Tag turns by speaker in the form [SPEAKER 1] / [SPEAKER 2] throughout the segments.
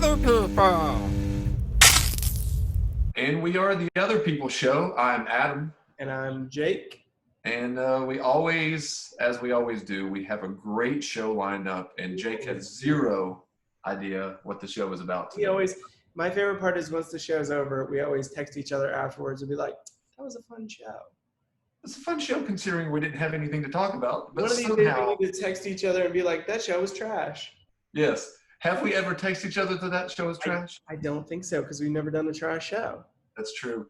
[SPEAKER 1] other people.
[SPEAKER 2] And we are the Other People Show. I'm Adam.
[SPEAKER 3] And I'm Jake.
[SPEAKER 2] And we always, as we always do, we have a great show lined up. And Jake has zero idea what the show is about today.
[SPEAKER 3] My favorite part is once the show's over, we always text each other afterwards and be like, that was a fun show.
[SPEAKER 2] It's a fun show considering we didn't have anything to talk about. But
[SPEAKER 3] one of these days we need to text each other and be like, that show was trash.
[SPEAKER 2] Yes. Have we ever texted each other that show was trash?
[SPEAKER 3] I don't think so, because we've never done a trash show.
[SPEAKER 2] That's true.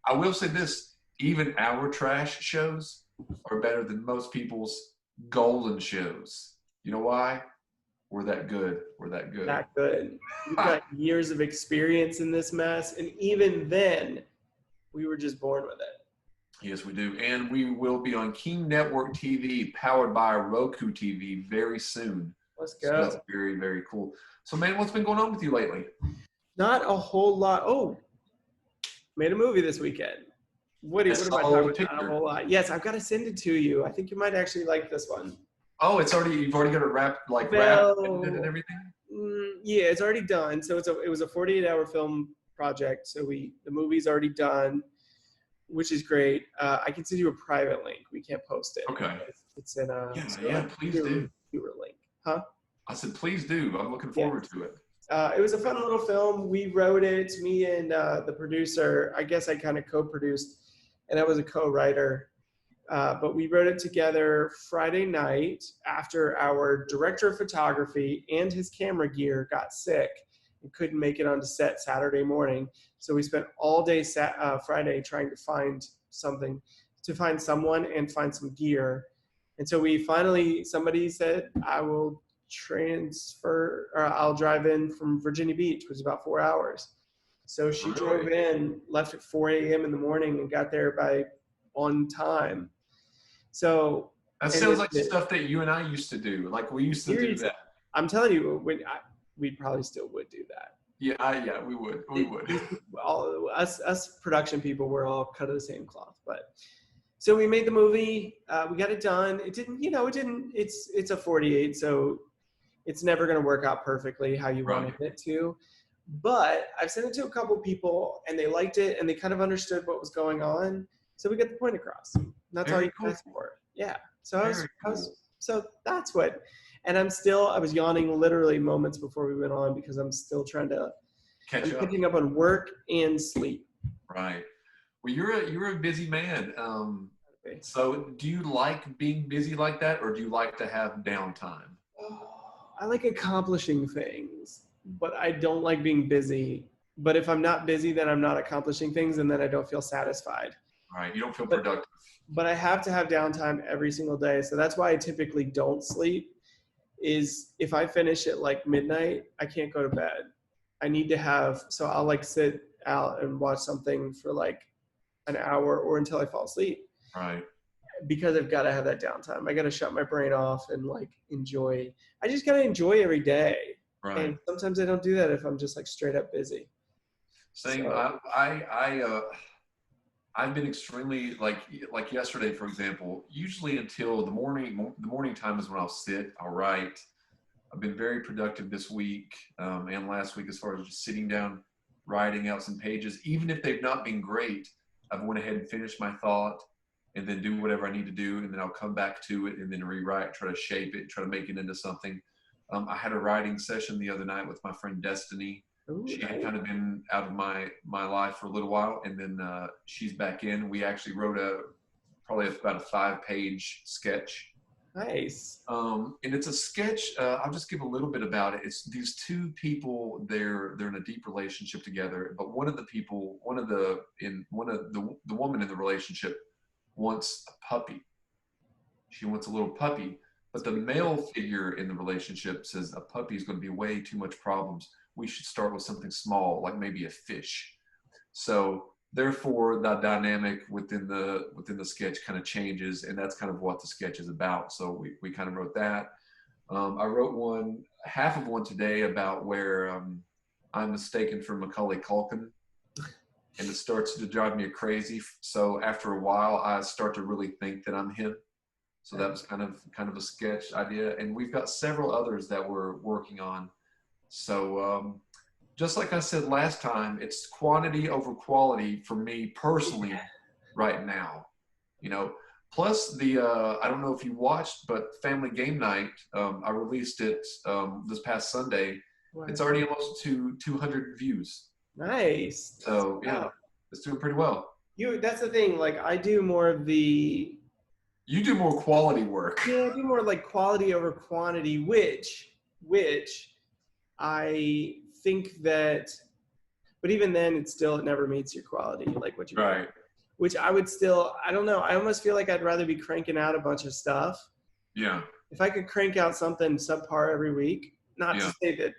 [SPEAKER 2] I will say this, even our trash shows are better than most people's golden shows. You know why? We're that good. We're that good.
[SPEAKER 3] That good. We've got years of experience in this mess, and even then, we were just born with it.
[SPEAKER 2] Yes, we do. And we will be on King Network TV, powered by Roku TV, very soon.
[SPEAKER 3] Let's go.
[SPEAKER 2] So that's very, very cool. So, man, what's been going on with you lately?
[SPEAKER 3] Not a whole lot. Oh, made a movie this weekend. What am I talking about? Not a whole lot. Yes, I've got to send it to you. I think you might actually like this one.
[SPEAKER 2] Oh, you've already got it wrapped and everything?
[SPEAKER 3] Yeah, it's already done. So it was a 48-hour film project. So the movie's already done, which is great. I can send you a private link. We can't post it.
[SPEAKER 2] Okay.
[SPEAKER 3] It's in a
[SPEAKER 2] please do.
[SPEAKER 3] Viewer link. Huh?
[SPEAKER 2] I said, please do. I'm looking forward to it.
[SPEAKER 3] It was a fun little film. We wrote it, me and the producer. I guess I kind of co-produced, and I was a co-writer. But we wrote it together Friday night after our director of photography and his camera gear got sick and couldn't make it onto set Saturday morning. So we spent all day Friday trying to find someone and find some gear. And so somebody said, I'll drive in from Virginia Beach, which is about 4 hours. So she drove in, left at 4 a.m. in the morning and got there by on time. So
[SPEAKER 2] that sounds like stuff that you and I used to do. Like we used to do that.
[SPEAKER 3] I'm telling you, we probably still would do that.
[SPEAKER 2] Yeah, we would. We would.
[SPEAKER 3] All us production people were all cut of the same cloth. But so we made the movie. We got it done. It didn't. It's a 48, so it's never going to work out perfectly how you wanted it to. But I've sent it to a couple people, and they liked it, and they kind of understood what was going on. So we get the point across. That's all you can ask for. Yeah. So so that's what. And I was yawning literally moments before we went on because I'm still trying to catching up on work and sleep.
[SPEAKER 2] Right. Well, you're a busy man. So do you like being busy like that, or do you like to have downtime?
[SPEAKER 3] I like accomplishing things, but I don't like being busy. But if I'm not busy, then I'm not accomplishing things, and then I don't feel satisfied.
[SPEAKER 2] Right. You don't feel productive.
[SPEAKER 3] But I have to have downtime every single day. So that's why I typically don't sleep, is if I finish at like midnight, I can't go to bed. I need to so I'll like sit out and watch something for like an hour or until I fall asleep.
[SPEAKER 2] Right.
[SPEAKER 3] Because I've got to have that downtime. I got to shut my brain off and like enjoy. I just got to enjoy every day.
[SPEAKER 2] Right.
[SPEAKER 3] And sometimes I don't do that if I'm just like straight up busy.
[SPEAKER 2] Same. So, I've been extremely like yesterday, for example, usually until the morning time is when I'll sit, I'll write. I've been very productive this week and last week as far as just sitting down, writing out some pages. Even if they've not been great, I've went ahead and finished my thought and then do whatever I need to do. And then I'll come back to it and then rewrite, try to shape it, try to make it into something. I had a writing session the other night with my friend Destiny.
[SPEAKER 3] Ooh,
[SPEAKER 2] she had kind of been out of my life for a little while, and then she's back in. We actually wrote probably about a 5-page sketch.
[SPEAKER 3] Nice.
[SPEAKER 2] And it's a sketch. I'll just give a little bit about it. It's these two people. They're in a deep relationship together, but one of the woman in the relationship wants a puppy. She wants a little puppy, but the male figure in the relationship says a puppy is going to be way too much problems. We should start with something small, like maybe a fish. So therefore, the dynamic within the sketch kind of changes, and that's kind of what the sketch is about. So we kind of wrote that. I wrote half of one today about where I'm mistaken for Macaulay Culkin, and it starts to drive me crazy. So after a while, I start to really think that I'm him. So that was kind of a sketch idea, and we've got several others that we're working on. So just like I said last time, it's quantity over quality for me personally right now. You know, plus the I don't know if you watched, but Family Game Night, I released it this past Sunday. It's already almost to 200 views.
[SPEAKER 3] Nice.
[SPEAKER 2] So yeah,
[SPEAKER 3] Wow.
[SPEAKER 2] it's doing pretty well.
[SPEAKER 3] That's the thing. Like I do more of the
[SPEAKER 2] You do more quality work.
[SPEAKER 3] yeah, I do more like quality over quantity, which I think that, but even then, it never meets your quality, like what you put.
[SPEAKER 2] Right.
[SPEAKER 3] Which I don't know. I almost feel like I'd rather be cranking out a bunch of stuff.
[SPEAKER 2] Yeah.
[SPEAKER 3] If I could crank out something subpar every week, not
[SPEAKER 2] Yeah.
[SPEAKER 3] to say that,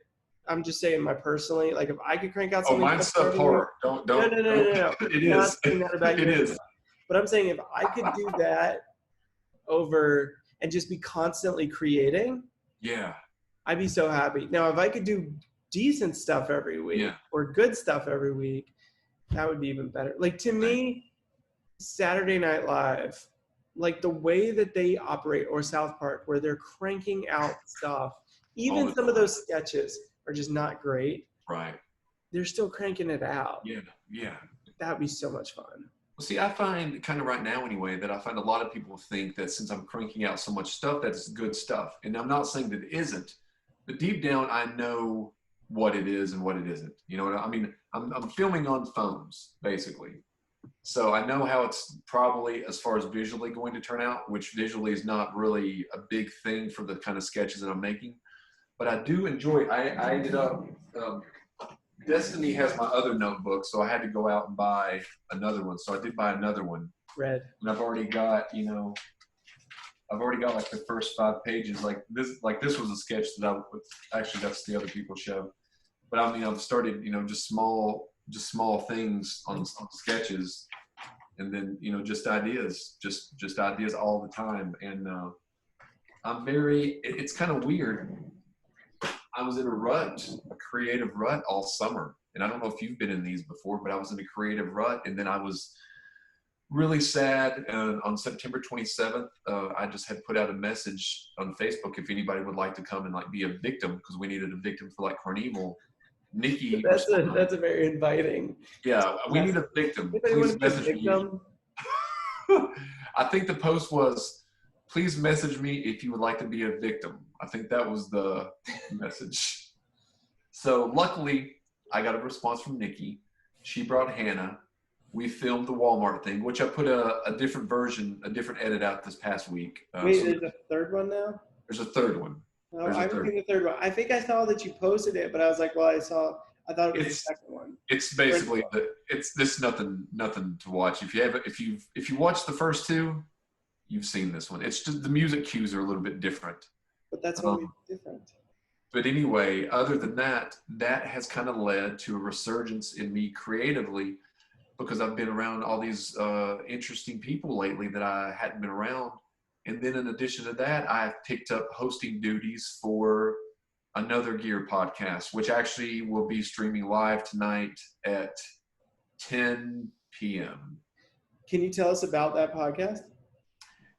[SPEAKER 3] I'm just saying my personally, like if I could crank out
[SPEAKER 2] Oh,
[SPEAKER 3] something
[SPEAKER 2] mine's
[SPEAKER 3] subpar every week,
[SPEAKER 2] subpar. Don't,
[SPEAKER 3] no,
[SPEAKER 2] don't,
[SPEAKER 3] no, no,
[SPEAKER 2] don't.
[SPEAKER 3] no, no.
[SPEAKER 2] It
[SPEAKER 3] I'm not
[SPEAKER 2] is.
[SPEAKER 3] saying that about
[SPEAKER 2] It
[SPEAKER 3] your
[SPEAKER 2] is.
[SPEAKER 3] stuff. But I'm saying if I could do that over and just be constantly creating,
[SPEAKER 2] Yeah.
[SPEAKER 3] I'd be so happy. Now, if I could do decent stuff every week
[SPEAKER 2] Yeah.
[SPEAKER 3] or good stuff every week, that would be even better. Like to me, Saturday Night Live, like the way that they operate, or South Park, where they're cranking out stuff,
[SPEAKER 2] All
[SPEAKER 3] even
[SPEAKER 2] the
[SPEAKER 3] some of
[SPEAKER 2] time.
[SPEAKER 3] those sketches are just not great.
[SPEAKER 2] Right.
[SPEAKER 3] They're still cranking it out.
[SPEAKER 2] Yeah. Yeah.
[SPEAKER 3] That would be so much fun.
[SPEAKER 2] Well, see, I find kind of right now anyway that I find a lot of people think that since I'm cranking out so much stuff, that it's good stuff. And I'm not saying that it isn't, but deep down, I know what it is and what it isn't. You know what I mean? I'm filming on phones, basically. So I know how it's probably, as far as visually going to turn out, which visually is not really a big thing for the kind of sketches that I'm making. But I do enjoy, I ended up, Destiny has my other notebook, so I had to go out and buy another one. So I did buy another one.
[SPEAKER 3] Red.
[SPEAKER 2] And I've already got, I've already got like the first 5 pages. Like this was a sketch that actually that's the other people's show. But I mean, I've started, just small things on sketches, and then just ideas, just ideas all the time. And it's kind of weird. I was in a creative rut all summer. And I don't know if you've been in these before, but I was in a creative rut. And then I was really sad. On September 27th, I just had put out a message on Facebook if anybody would like to come and like be a victim, because we needed a victim for like Carnival. Nikki.
[SPEAKER 3] That's a very inviting.
[SPEAKER 2] Yeah, we need a victim.
[SPEAKER 3] Anybody want
[SPEAKER 2] Please
[SPEAKER 3] to be a
[SPEAKER 2] message me.
[SPEAKER 3] victim?
[SPEAKER 2] I think the post was, please message me if you would like to be a victim. I think that was the message. So luckily, I got a response from Nikki. She brought Hannah. We filmed the Walmart thing, which I put a different version, a different edit out this past week.
[SPEAKER 3] Wait,
[SPEAKER 2] so
[SPEAKER 3] there's a third one now?
[SPEAKER 2] there's a third one.
[SPEAKER 3] No, I haven't seen the third one. I think I saw that you posted it, but I was like, well, I thought it was the second one.
[SPEAKER 2] It's basically this nothing to watch. If you watch the first two, you've seen this one. It's just the music cues are a little bit different.
[SPEAKER 3] But that's always different.
[SPEAKER 2] But anyway, other than that has kind of led to a resurgence in me creatively, because I've been around all these interesting people lately that I hadn't been around. And then in addition to that, I've picked up hosting duties for Another Gear podcast, which actually will be streaming live tonight at 10 p.m.
[SPEAKER 3] Can you tell us about that podcast?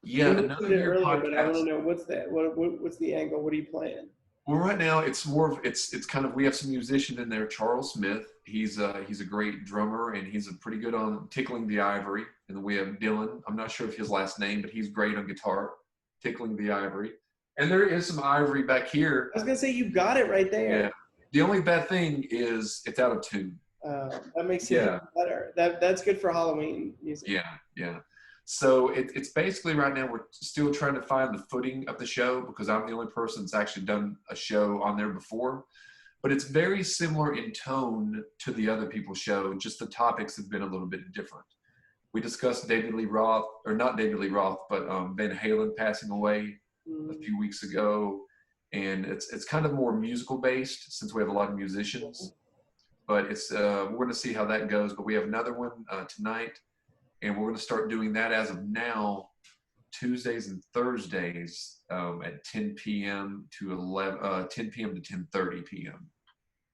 [SPEAKER 2] Yeah,
[SPEAKER 3] you
[SPEAKER 2] Another
[SPEAKER 3] mentioned it
[SPEAKER 2] Gear
[SPEAKER 3] earlier, but I want
[SPEAKER 2] podcast.
[SPEAKER 3] to know what's that? What's the angle? What are you playing?
[SPEAKER 2] Well, right now it's more of it's kind of, we have some musicians in there. Charles Smith, he's a great drummer, and he's a pretty good on Tickling the Ivory. And then we have Dylan. I'm not sure of his last name, but he's great on guitar, Tickling the Ivory. And there is some ivory back here.
[SPEAKER 3] I was gonna say you got it right there.
[SPEAKER 2] Yeah. The only bad thing is it's out of tune.
[SPEAKER 3] That makes it better. That's good for Halloween music.
[SPEAKER 2] Yeah. So it's basically right now we're still trying to find the footing of the show, because I'm the only person that's actually done a show on there before. But it's very similar in tone to the other people's show. Just the topics have been a little bit different. We discussed David Lee Roth, or not David Lee Roth, but Van Halen passing away a few weeks ago. And it's kind of more musical based, since we have a lot of musicians. But it's we're going to see how that goes. But we have another one tonight. And we're going to start doing that as of now, Tuesdays and Thursdays at 10 p.m. to 10 p.m. to 10:30 p.m.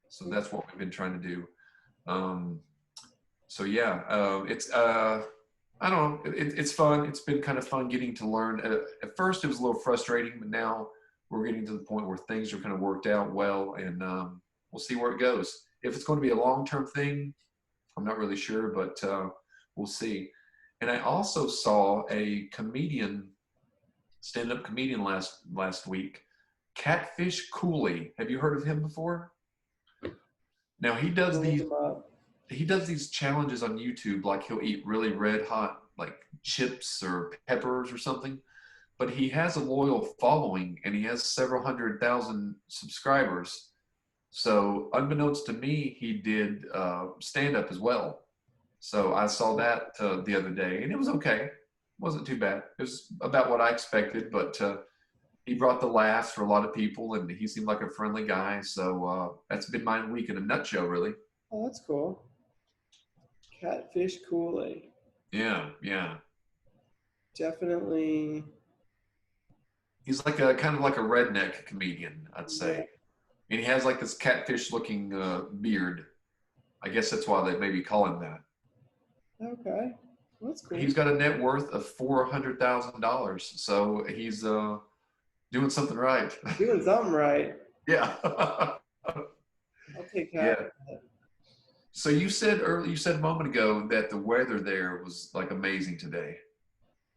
[SPEAKER 2] So that's what we've been trying to do. It's I don't know. It's fun. It's been kind of fun getting to learn. At first, it was a little frustrating, but now we're getting to the point where things are kind of worked out well, and we'll see where it goes. If it's going to be a long-term thing, I'm not really sure, but we'll see. And I also saw a comedian, stand-up comedian last week, Catfish Cooley. Have you heard of him before? Now
[SPEAKER 3] Look him up.
[SPEAKER 2] he does these challenges on YouTube, like he'll eat really red hot like chips or peppers or something. But he has a loyal following and he has several 100,000 subscribers. So unbeknownst to me, he did stand up as well. So I saw that the other day, and it was okay. It wasn't too bad. It was about what I expected, but he brought the laughs for a lot of people, and he seemed like a friendly guy. So that's been my week in a nutshell, really.
[SPEAKER 3] Oh, that's cool. Catfish Kool-Aid.
[SPEAKER 2] Yeah, yeah.
[SPEAKER 3] Definitely.
[SPEAKER 2] He's like a kind of like a redneck comedian, I'd
[SPEAKER 3] Yeah.
[SPEAKER 2] say, and he has like this catfish-looking beard. I guess that's why they maybe call him that.
[SPEAKER 3] Okay. Well, that's cool.
[SPEAKER 2] He's got a net worth of $400,000, so he's doing something right.
[SPEAKER 3] Doing something right.
[SPEAKER 2] Yeah.
[SPEAKER 3] I'll take
[SPEAKER 2] Yeah.
[SPEAKER 3] that.
[SPEAKER 2] So you said a moment ago that the weather there was like amazing today.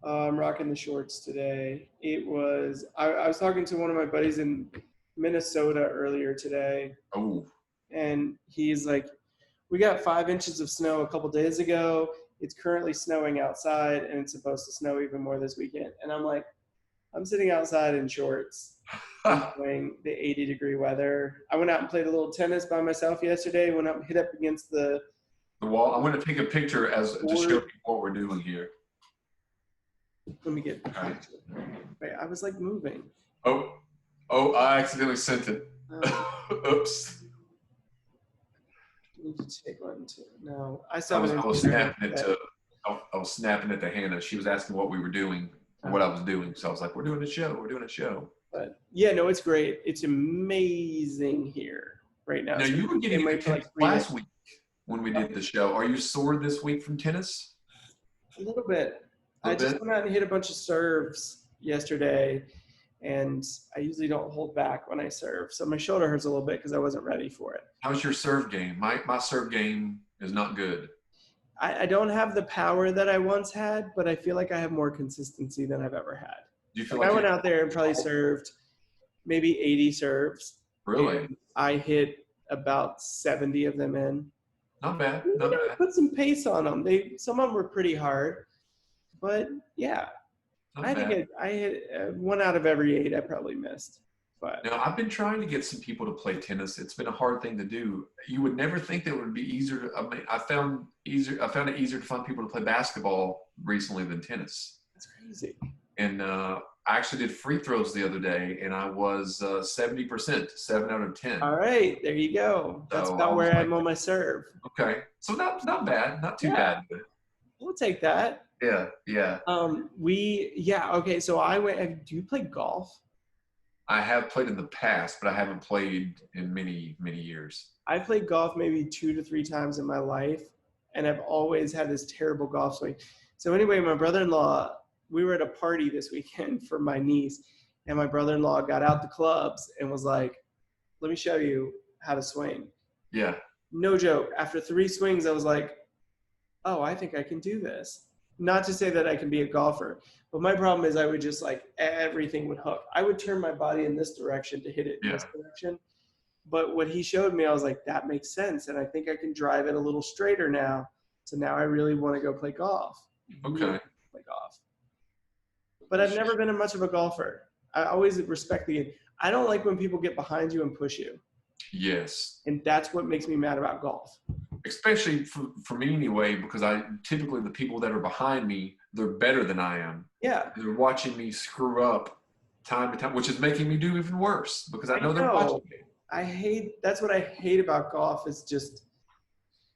[SPEAKER 3] I'm rocking the shorts today. It was, I was talking to one of my buddies in Minnesota earlier today,
[SPEAKER 2] Oh,
[SPEAKER 3] and he's like, we got 5 inches of snow a couple days ago. It's currently snowing outside, and it's supposed to snow even more this weekend. And I'm like, I'm sitting outside in shorts, enjoying the 80-degree weather. I went out and played a little tennis by myself yesterday. Went up and hit up against the
[SPEAKER 2] wall. I'm going to take a picture to show people what we're doing here.
[SPEAKER 3] Let me get.
[SPEAKER 2] All right.
[SPEAKER 3] Wait, I was like moving.
[SPEAKER 2] Oh, I accidentally sent it. Oops.
[SPEAKER 3] I need to take one too. No, I
[SPEAKER 2] was snapping it to. I was snapping it to Hannah. She was asking what we were doing, what I was doing. So I was like, "We're doing a show. We're doing a show."
[SPEAKER 3] But yeah, no, it's great. It's amazing here right now.
[SPEAKER 2] Now
[SPEAKER 3] So
[SPEAKER 2] you were getting
[SPEAKER 3] like
[SPEAKER 2] last week when we did the show. Are you sore this week from tennis?
[SPEAKER 3] A little bit. I just went out and hit a bunch of serves yesterday, and I usually don't hold back when I serve. So my shoulder hurts a little bit because I wasn't ready for it.
[SPEAKER 2] How's your serve game? My serve game is not good.
[SPEAKER 3] I don't have the power that I once had, but I feel like I have more consistency than I've ever had.
[SPEAKER 2] Do you feel
[SPEAKER 3] I went out there and probably served maybe 80 serves.
[SPEAKER 2] Really?
[SPEAKER 3] I hit about 70 of them in.
[SPEAKER 2] Not bad. Not bad.
[SPEAKER 3] Put some pace on them. Some of them were pretty hard, but yeah. I think I hit 1 out of every 8 I probably missed. But
[SPEAKER 2] now I've been trying to get some people to play tennis. It's been a hard thing to do. You would never think that it would be easier. I mean, I found it easier to find people to play basketball recently than tennis.
[SPEAKER 3] That's crazy.
[SPEAKER 2] And I actually did free throws the other day, and I was 70%, 7 out of 10.
[SPEAKER 3] All right, there you go. That's about where I'm on my serve.
[SPEAKER 2] Okay, so not bad, not too bad. But
[SPEAKER 3] we'll take that.
[SPEAKER 2] Yeah.
[SPEAKER 3] Okay. So I went. Do you play golf?
[SPEAKER 2] I have played in the past, but I haven't played in many years.
[SPEAKER 3] I played golf maybe 2 to 3 times in my life, and I've always had this terrible golf swing. So anyway, my brother-in-law, we were at a party this weekend for my niece, and my brother-in-law got out the clubs and was like, "Let me show you how to swing."
[SPEAKER 2] Yeah.
[SPEAKER 3] No joke. After 3 swings, I was like, "Oh, I think I can do this." Not to say that I can be a golfer, but my problem is I would just like everything would hook. I would turn my body in this direction to hit it in this direction. But what he showed me, I was like, that makes sense. And I think I can drive it a little straighter now. So now I really want to go play golf.
[SPEAKER 2] Okay.
[SPEAKER 3] Play golf. But I've never been much of a golfer. I always respect the game. I don't like when people get behind you and push you.
[SPEAKER 2] Yes.
[SPEAKER 3] And that's what makes me mad about golf.
[SPEAKER 2] Especially for me anyway, because typically the people that are behind me, they're better than I am.
[SPEAKER 3] Yeah.
[SPEAKER 2] They're watching me screw up time to time, which is making me do even worse because I know they're watching me.
[SPEAKER 3] That's what I hate about golf is just,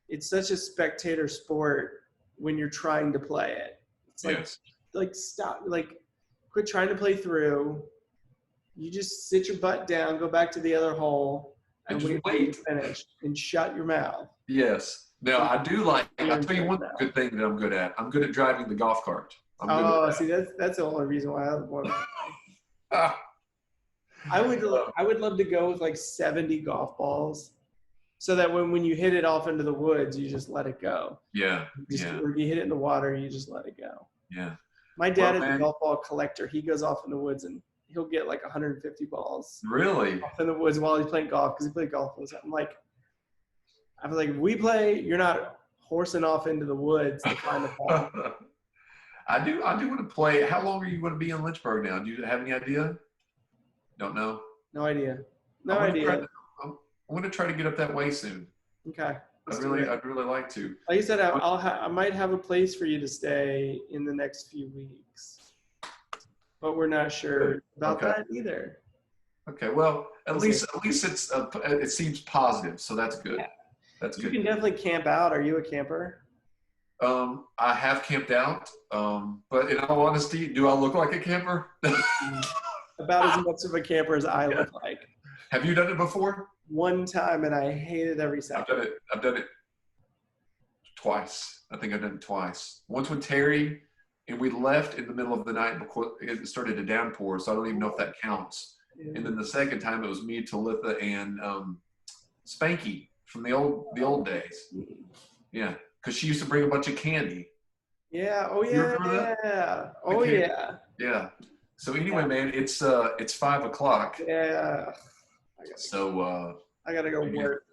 [SPEAKER 3] it's such a spectator sport when you're trying to play it. It's like, stop, like quit trying to play through. You just sit your butt down, go back to the other hole, and wait to finish, and shut your mouth.
[SPEAKER 2] Yes. Now, I do like, I'll tell you one good thing that I'm good at. I'm good at driving the golf cart.
[SPEAKER 3] See, that's the only reason why I want to. I would love to go with like 70 golf balls so that when you hit it off into the woods, you just let it go.
[SPEAKER 2] Yeah.
[SPEAKER 3] Just
[SPEAKER 2] Yeah.
[SPEAKER 3] or you hit it in the water, you just let it go.
[SPEAKER 2] Yeah.
[SPEAKER 3] My
[SPEAKER 2] Well,
[SPEAKER 3] dad is a
[SPEAKER 2] man,
[SPEAKER 3] golf ball collector. He goes off in the woods and he'll get like 150 balls
[SPEAKER 2] really?
[SPEAKER 3] off in the woods while he's playing golf because he played golf all the time. I'm like, if we play, you're not horsing off into the woods to find a ball.
[SPEAKER 2] I do want to play. How long are you going to be in Lynchburg now? Do you have any idea? Don't know.
[SPEAKER 3] No idea.
[SPEAKER 2] I
[SPEAKER 3] No
[SPEAKER 2] want to try.
[SPEAKER 3] idea.
[SPEAKER 2] I'm going to try to get up that way soon.
[SPEAKER 3] Okay.
[SPEAKER 2] I'd really like to.
[SPEAKER 3] Like I said, I might have a place for you to stay in the next few weeks, but we're not sure about that either.
[SPEAKER 2] Okay. Well, at
[SPEAKER 3] We'll
[SPEAKER 2] least
[SPEAKER 3] see.
[SPEAKER 2] it seems positive, so that's good.
[SPEAKER 3] Yeah.
[SPEAKER 2] That's
[SPEAKER 3] You
[SPEAKER 2] good.
[SPEAKER 3] can definitely camp out. Are you a camper?
[SPEAKER 2] I have camped out, but in all honesty, do I look like a camper?
[SPEAKER 3] About as much of a camper as I look like.
[SPEAKER 2] Have you done it before?
[SPEAKER 3] One time, and I hated every second.
[SPEAKER 2] I've done it twice. I think I've done it twice. Once with Terry, and we left in the middle of the night because it started to downpour, so I don't even know if that counts. And then the second time, it was me, Talitha, and Spanky from the old days. Yeah, because she used to bring a bunch of candy.
[SPEAKER 3] Yeah. Oh
[SPEAKER 2] You remember
[SPEAKER 3] yeah.
[SPEAKER 2] that?
[SPEAKER 3] Oh yeah.
[SPEAKER 2] Yeah. So anyway, man, it's 5 o'clock.
[SPEAKER 3] Yeah.
[SPEAKER 2] So
[SPEAKER 3] I gotta go work.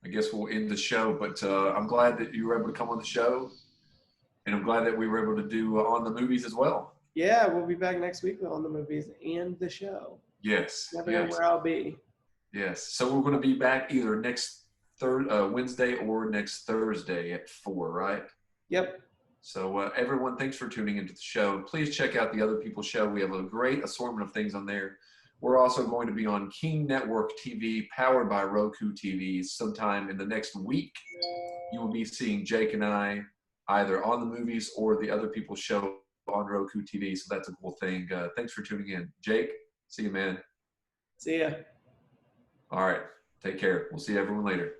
[SPEAKER 2] I guess we'll end the show. But I'm glad that you were able to come on the show, and I'm glad that we were able to do on the movies as well.
[SPEAKER 3] Yeah, we'll be back next week on the movies and the show.
[SPEAKER 2] Yes.
[SPEAKER 3] Never know where I'll be.
[SPEAKER 2] Yes. So we're going to be back either next Wednesday or next Thursday at 4, right?
[SPEAKER 3] Yep.
[SPEAKER 2] So everyone, thanks for tuning into the show. Please check out the other people's show. We have a great assortment of things on there. We're also going to be on King Network TV, powered by Roku TV. Sometime in the next week, you will be seeing Jake and I either on the movies or the other people's show on Roku TV. So that's a cool thing. Thanks for tuning in. Jake, see you, man.
[SPEAKER 3] See ya.
[SPEAKER 2] All right. Take care. We'll see everyone later.